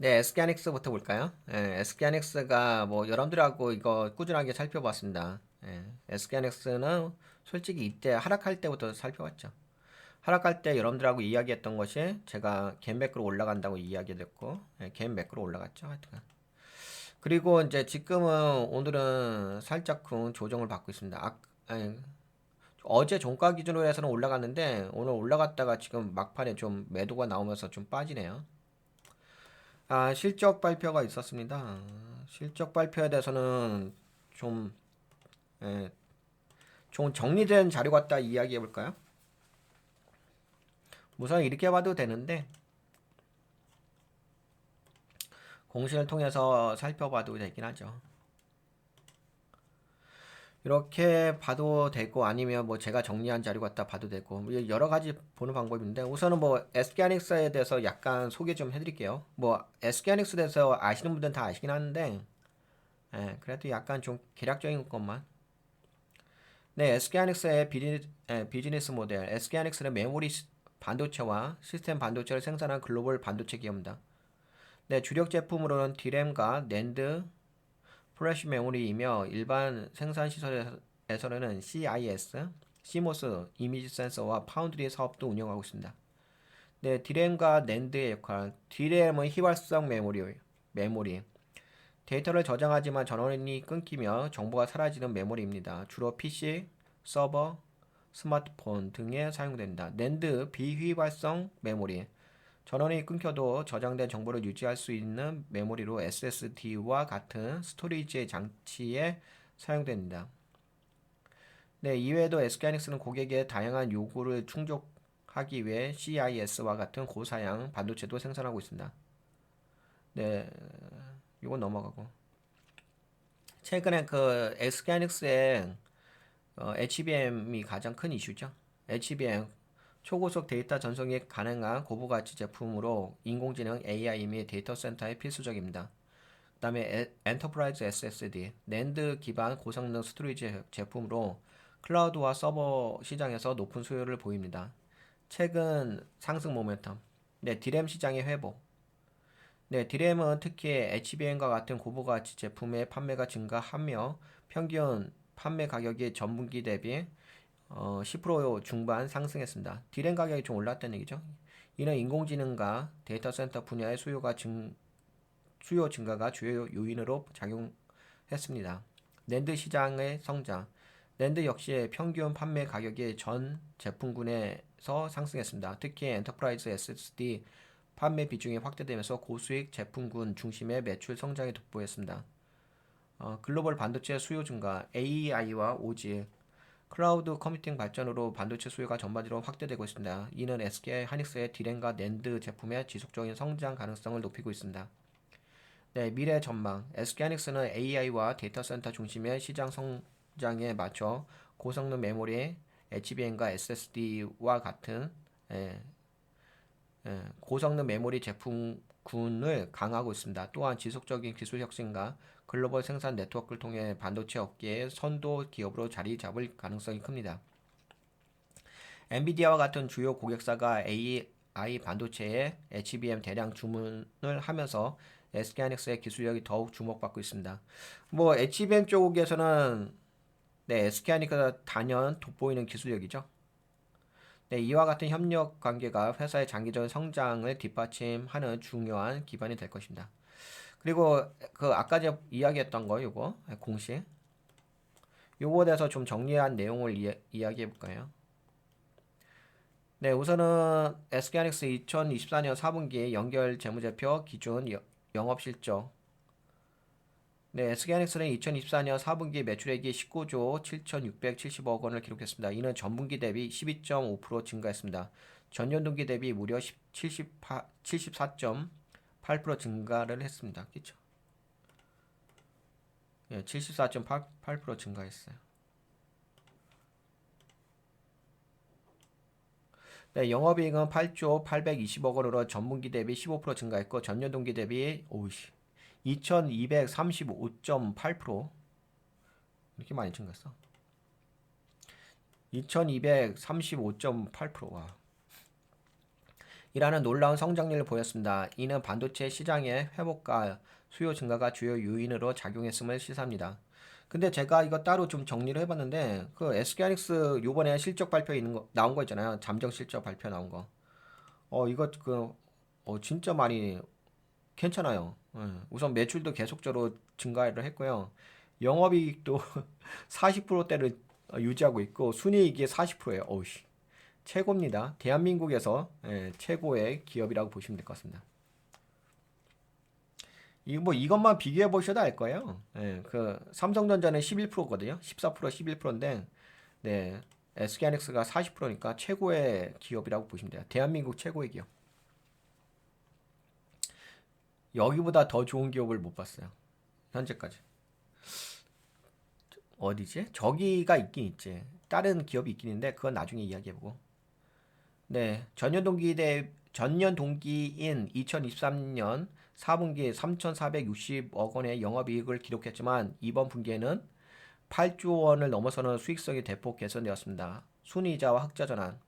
네, SK하이닉스부터 볼까요? 예, SK하이닉스가 뭐 여러분들하고 이거 꾸준하게 살펴봤습니다. 예, SK하이닉스는 솔직히 이때 하락할 때부터 살펴봤죠. 하락할 때 여러분들하고 이야기했던 것이 제가 갭 매크로 올라간다고 이야기했고, 예, 갭 매크로 올라갔죠. 하여튼. 그리고 이제 지금은 오늘은 살짝쿵 조정을 받고 있습니다. 아니, 어제 종가 기준으로 해서는 올라갔는데 오늘 올라갔다가 지금 막판에 좀 매도가 나오면서 좀 빠지네요. 아, 실적 발표가 있었습니다. 실적 발표에 대해서는 좀, 예, 좀 정리된 자료 같다 이야기해 볼까요? 우선 이렇게 봐도 되는데, 공시를 통해서 살펴봐도 되긴 하죠. 이렇게 봐도 되고, 아니면 뭐 제가 정리한 자료 갖다 봐도 되고, 뭐 여러 가지 보는 방법인데, 우선은 뭐 SK하이닉스에 대해서 약간 소개 좀 해드릴게요. 뭐 SK하이닉스에 대해서 아시는 분들은 다 아시긴 하는데, 예, 그래도 약간 좀 개략적인 것만. 네, SK하이닉스의 비즈니스 모델. SK하이닉스는 반도체와 시스템 반도체를 생산한 글로벌 반도체 기업입니다. 네, 주력 제품으로는 디램과 낸드, 플래시 메모리이며 일반 생산 시설에서는 CIS, CMOS 이미지 센서와 파운드리 사업도 운영하고 있습니다. 네, 디램과 낸드의 역할. 디램은 휘발성 메모리. 데이터를 저장하지만 전원이 끊기며 정보가 사라지는 메모리입니다. 주로 PC, 서버, 스마트폰 등에 사용됩니다. 낸드 비휘발성 메모리. 전원이 끊겨도 저장된 정보를 유지할 수 있는 메모리로 SSD와 같은 스토리지 장치에 사용됩니다. 네, 이외에도 SK하이닉스는 고객의 다양한 요구를 충족하기 위해 CIS와 같은 고사양 반도체도 생산하고 있습니다. 네, 이건 넘어가고. 최근에 그 SK하이닉스의 HBM이 가장 큰 이슈죠. HBM 초고속 데이터 전송이 가능한 고부가치 제품으로 인공지능 AI 및 데이터 센터에 필수적입니다. 그다음에 엔터프라이즈 SSD, 낸드 기반 고성능 스토리지 제품으로 클라우드와 서버 시장에서 높은 수요를 보입니다. 최근 상승 모멘텀. 네, 디램 시장의 회복. 네, 디램은 특히 HBM과 같은 고부가치 제품의 판매가 증가하며 평균 판매 가격이 전분기 대비 10% 중반 상승했습니다. 디램 가격이 좀 올랐다는 얘기죠. 이는 인공지능과 데이터 센터 분야의 수요 증가가 주요 요인으로 작용했습니다. 낸드 시장의 성장. 낸드 역시 평균 판매 가격이 전 제품군에서 상승했습니다. 특히 엔터프라이즈 SSD 판매 비중이 확대되면서 고수익 제품군 중심의 매출 성장이 돋보였습니다. 글로벌 반도체 수요 증가, AI와 오지, 클라우드 컴퓨팅 발전으로 반도체 수요가 전반적으로 확대되고 있습니다. 이는 SK 하이닉스의 디램과 낸드 제품의 지속적인 성장 가능성을 높이고 있습니다. 네, 미래 전망. SK하이닉스는 AI와 데이터 센터 중심의 시장 성장에 맞춰 고성능 메모리, HBM과 SSD와 같은 예, 고성능 메모리 제품군을 강화하고 있습니다. 또한 지속적인 기술 혁신과 글로벌 생산 네트워크를 통해 반도체 업계의 선도 기업으로 자리 잡을 가능성이 큽니다. 엔비디아와 같은 주요 고객사가 AI 반도체에 HBM 대량 주문을 하면서 SK하이닉스의 기술력이 더욱 주목받고 있습니다. 뭐 HBM 쪽에서는 네, SK하이닉스가 단연 돋보이는 기술력이죠. 네, 이와 같은 협력 관계가 회사의 장기적인 성장을 뒷받침하는 중요한 기반이 될 것입니다. 그리고 그 아까 제가 이야기했던 거 요거 공식 요거에 대해서 좀 정리한 내용을 이야기해 볼까요? 네, 우선은 SK하이닉스 2024년 4분기 연결 재무제표 기준 영업실적. 네, SK하이닉스는 2024년 4분기 매출액이 19조 7,670억 원을 기록했습니다. 이는 전분기 대비 12.5% 증가했습니다. 전년 동기 대비 무려 74.8% 증가를 했습니다. 그쵸? 예, 74.8% 증가했어요. 네, 영업이익은 8조 820억 원으로 전분기 대비 15% 증가했고 전년 동기 대비 2235.8% 이렇게 많이 증가했어. 2235.8%와 이라는 놀라운 성장률을 보였습니다. 이는 반도체 시장의 회복과 수요 증가가 주요 요인으로 작용했음을 시사합니다. 근데 제가 이거 따로 좀 정리를 해봤는데 그 SK하이닉스 요번에 실적 발표 있는 거 나온 거 있잖아요. 잠정 실적 발표 나온 거. 이거 진짜 많이 괜찮아요. 우선 매출도 계속적으로 증가를 했고요. 영업이익도 40%대를 유지하고 있고 순이익이 40%예요. 어우씨. 최고입니다. 대한민국에서 최고의 기업이라고 보시면 될 것 같습니다. 이거 뭐 이것만 비교해 보셔도 알 거예요. 그 삼성전자는 11%거든요. 14% 11%인데 네. SK하이닉스가 40%니까 최고의 기업이라고 보시면 돼요. 대한민국 최고의 기업. 여기보다 더 좋은 기업을 못 봤어요. 현재까지. 어디지? 저기가 있긴 있지. 다른 기업이 있긴 있는데 그건 나중에 이야기해보고. 네, 전년 동기인 2023년 4분기에 3,460억 원의 영업이익을 기록했지만 이번 분기에는 8조 원을 넘어서는 수익성이 대폭 개선되었습니다. 순이자와 흑자 전환.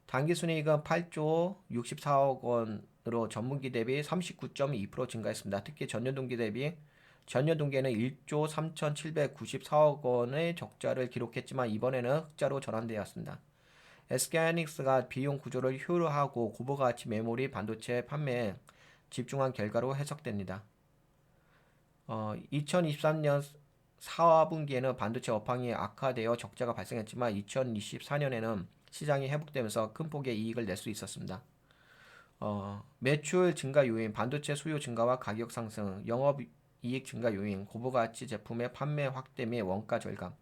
당기 순이익은 8조 64억 원으로 전분기 대비 39.2% 증가했습니다. 특히 전년 동기에는 1조 3,794억 원의 적자를 기록했지만 이번에는 흑자로 전환되었습니다. SK하이닉스가 비용 구조를 효율화하고 고부가치 메모리 반도체 판매에 집중한 결과로 해석됩니다. 2023년 4분기에는 반도체 업황이 악화되어 적자가 발생했지만 2024년에는 시장이 회복되면서 큰 폭의 이익을 낼 수 있었습니다. 매출 증가 요인, 반도체 수요 증가와 가격 상승, 영업이익 증가 요인, 고부가치 제품의 판매 확대 및 원가 절감,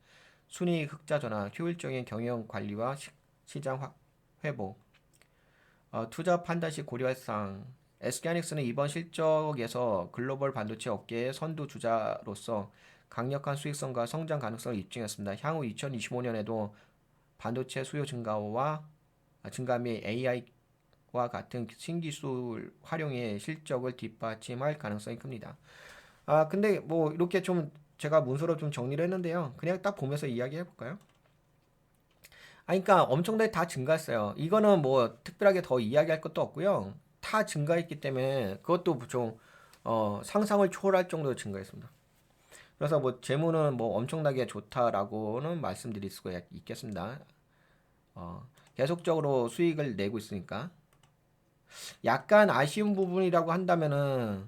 순이익 흑자 전환, 효율적인 경영 관리와 시장 회복, 투자 판단 시 고려할 사항. SK하이닉스는 이번 실적에서 글로벌 반도체 업계의 선두 주자로서 강력한 수익성과 성장 가능성을 입증했습니다. 향후 2025년에도 반도체 수요 증가 및 AI와 같은 신기술 활용의 실적을 뒷받침할 가능성이 큽니다. 근데 뭐 이렇게 좀 제가 문서로 좀 정리를 했는데요. 그냥 딱 보면서 이야기해 볼까요? 그러니까 엄청나게 다 증가했어요. 이거는 뭐 특별하게 더 이야기할 것도 없고요. 다 증가했기 때문에 그것도 좀 상상을 초월할 정도로 증가했습니다. 그래서 뭐 재무는 뭐 엄청나게 좋다라고는 말씀드릴 수가 있겠습니다. 계속적으로 수익을 내고 있으니까. 약간 아쉬운 부분이라고 한다면은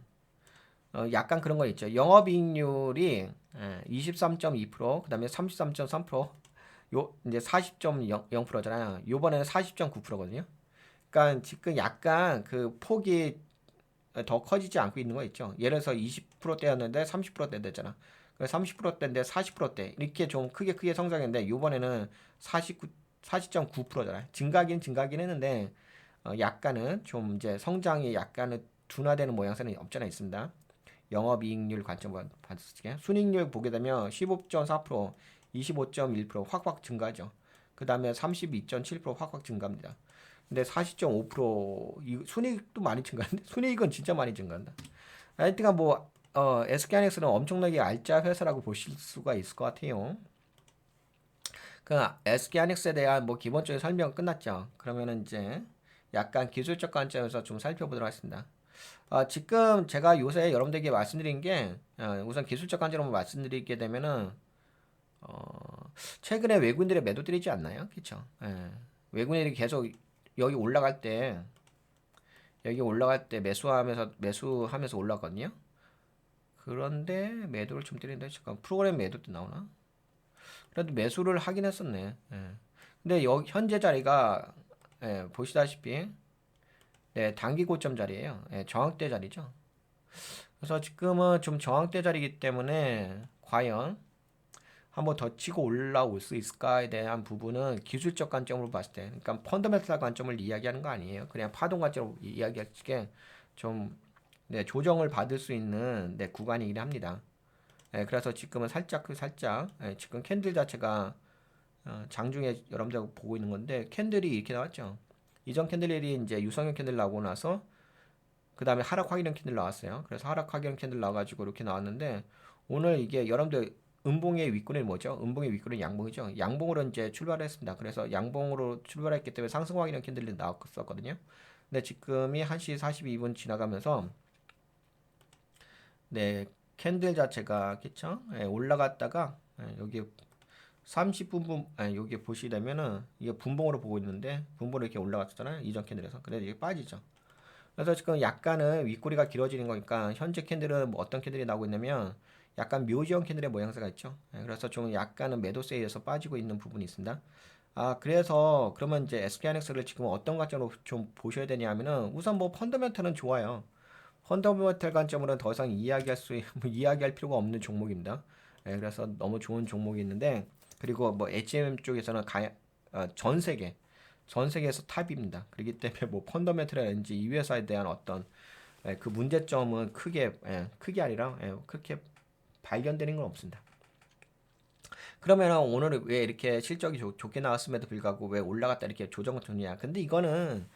약간 그런 거 있죠. 영업이익률이 23.2%, 그다음에 33.3%, 요 이제 40.0%잖아요. 요번에는 40.9%거든요. 그러니까 지금 약간 그 폭이 더 커지지 않고 있는 거 있죠. 예를 들어서 20%대였는데 30%대 됐잖아. 그래서 30%대인데 40%대 이렇게 좀 크게 성장했는데 요번에는 40.9%잖아요. 증가긴 했는데 약간은 좀 이제 성장이 약간은 둔화되는 모양새는 없잖아 있습니다. 영업이익률 관점으로 봤을 때 순이익률 보게 되면 15.4%, 25.1% 확 증가죠. 그 다음에 32.7% 확 증가합니다. 근데 40.5% 순이익도 많이 증가하는데 순이익은 진짜 많이 증가한다. 하여튼간 뭐 SK하이닉스는 엄청나게 알짜 회사라고 보실 수가 있을 것 같아요. 그 SK하이닉스에 대한 뭐 기본적인 설명 끝났죠. 그러면은 이제 약간 기술적 관점에서 좀 살펴보도록 하겠습니다. 지금 제가 요새 여러분들에게 말씀드린 게 우선 기술적 관점으로 말씀드리게 되면은 최근에 외국인들의 매도들이지 않나요? 그렇죠? 외국인들이 계속 여기 올라갈 때 매수하면서 올라가거든요. 그런데 매도를 좀 때리는데 잠깐 프로그램 매도도 나오나? 그래도 매수를 하긴 했었네. 근데 현재 자리가 보시다시피 네, 단기 고점 자리예요. 저항대 자리죠. 그래서 지금은 좀 저항대 자리이기 때문에 과연 한번 더 치고 올라올 수 있을까에 대한 부분은 기술적 관점으로 봤을 때, 그러니까 펀더멘탈 관점을 이야기하는 거 아니에요. 그냥 파동 관점으로 이야기할 때좀 네, 조정을 받을 수 있는 네, 구간이긴 합니다. 그래서 지금은 살짝 지금 캔들 자체가 장중에 여러분들 보고 있는 건데 캔들이 이렇게 나왔죠. 이전 캔들이 이제 유성형 캔들 나오고 나서 그 다음에 하락 확인형 캔들 나왔어요. 그래서 하락 확인형 캔들 나와가지고 이렇게 나왔는데 오늘 이게 여러분들 음봉의 윗골이 뭐죠? 음봉의 윗골은 양봉이죠. 양봉으로 이제 출발했습니다. 그래서 양봉으로 출발했기 때문에 상승 확인형 캔들이 나왔었거든요. 근데 지금이 1시 42분 지나가면서 네, 캔들 자체가 그쵸? 예, 올라갔다가 여기 30분 여기 보시려면은 이게 분봉으로 보고 있는데 분봉으로 이렇게 올라갔잖아요. 이전 캔들에서. 그래서 이게 빠지죠. 그래서 지금 약간은 윗꼬리가 길어지는 거니까 현재 캔들은 뭐 어떤 캔들이 나오고 있냐면 약간 묘지형 캔들의 모양새가 있죠. 그래서 좀 약간은 매도세에 의해서 빠지고 있는 부분이 있습니다. 아, 그래서 그러면 이제 SK하이닉스를 지금 어떤 관점으로 좀 보셔야 되냐면은 우선 뭐 펀더멘털은 좋아요. 펀더멘털 관점으로는 더 이상 이야기할 필요가 없는 종목입니다. 그래서 너무 좋은 종목이 있는데 그리고 뭐 HM 쪽에서는 전 세계에서 탑입니다. 그렇기 때문에 뭐 펀더멘털이라든지 이 회사에 대한 어떤 그 문제점은 크게 아니라 그렇게 발견되는 건 없습니다. 그러면 오늘은 왜 이렇게 실적이 좋게 나왔음에도 불구하고 왜 올라갔다 이렇게 조정을 주냐? 근데 이거는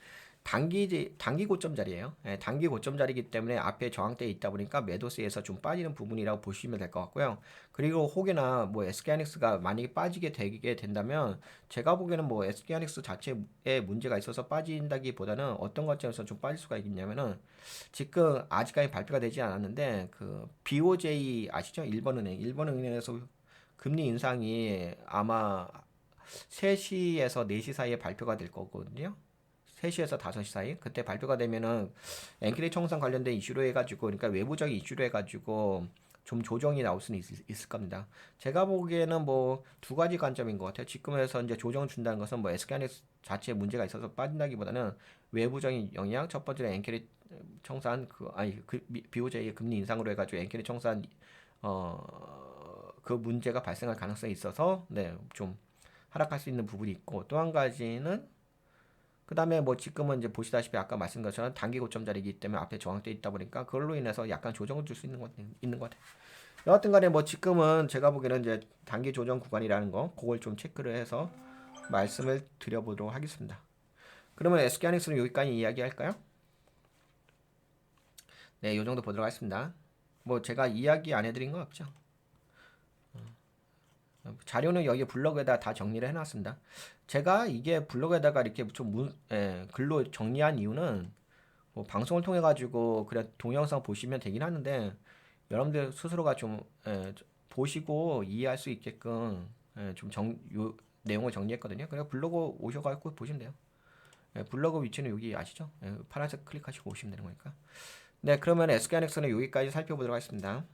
단기 고점 자리예요. 단기 고점 자리이기 때문에 앞에 저항대에 있다 보니까 매도세에서 좀 빠지는 부분이라고 보시면 될 것 같고요. 그리고 혹여나 뭐 SK하이닉스가 만약에 빠지게 되게 된다면 제가 보기에는 뭐 SK하이닉스 자체에 문제가 있어서 빠진다기보다는 어떤 관점에서 좀 빠질 수가 있냐면은 지금 아직까지 발표가 되지 않았는데 그 BOJ 아시죠? 일본은행에서 금리 인상이 아마 3시에서 4시 사이에 발표가 될 거거든요. 3시에서 5시 사이 그때 발표가 되면은 엔크리 청산 관련된 이슈로 해가지고 그러니까 외부적인 이슈로 해가지고 좀 조정이 나올 수는 있을 겁니다. 제가 보기에는 뭐 두 가지 관점인 것 같아요. 지금에서 이제 조정을 준다는 것은 뭐 SK하이닉스 자체에 문제가 있어서 빠진다기보다는 외부적인 영향 첫 번째는 엔크리 청산 BOJ의 금리 인상으로 해가지고 엔크리 청산 그 문제가 발생할 가능성이 있어서 좀 하락할 수 있는 부분이 있고 또 한 가지는 그 다음에 뭐 지금은 이제 보시다시피 아까 말씀드린 것처럼 단기 고점 자리이기 때문에 앞에 저항돼 있다 보니까 그걸로 인해서 약간 조정을 줄 수 있는 것 같아요. 여하튼 간에 뭐 지금은 제가 보기에는 이제 단기 조정 구간이라는 거 그걸 좀 체크를 해서 말씀을 드려보도록 하겠습니다. 그러면 SK하이닉스는 여기까지 이야기할까요? 네, 요 정도 보도록 하겠습니다. 뭐 제가 이야기 안 해드린 거 없죠? 자료는 여기 블로그에다 다 정리를 해놨습니다. 제가 이게 블로그에다가 이렇게 글로 정리한 이유는 뭐 방송을 통해 가지고 그래 동영상 보시면 되긴 하는데 여러분들 스스로가 좀 보시고 이해할 수 있게끔 내용을 정리했거든요. 그래서 블로그 오셔가지고 보시면 돼요. 블로그 위치는 여기 아시죠? 파란색 클릭하시고 오시면 되는 거니까. 네, 그러면 SK하이닉스는 여기까지 살펴보도록 하겠습니다.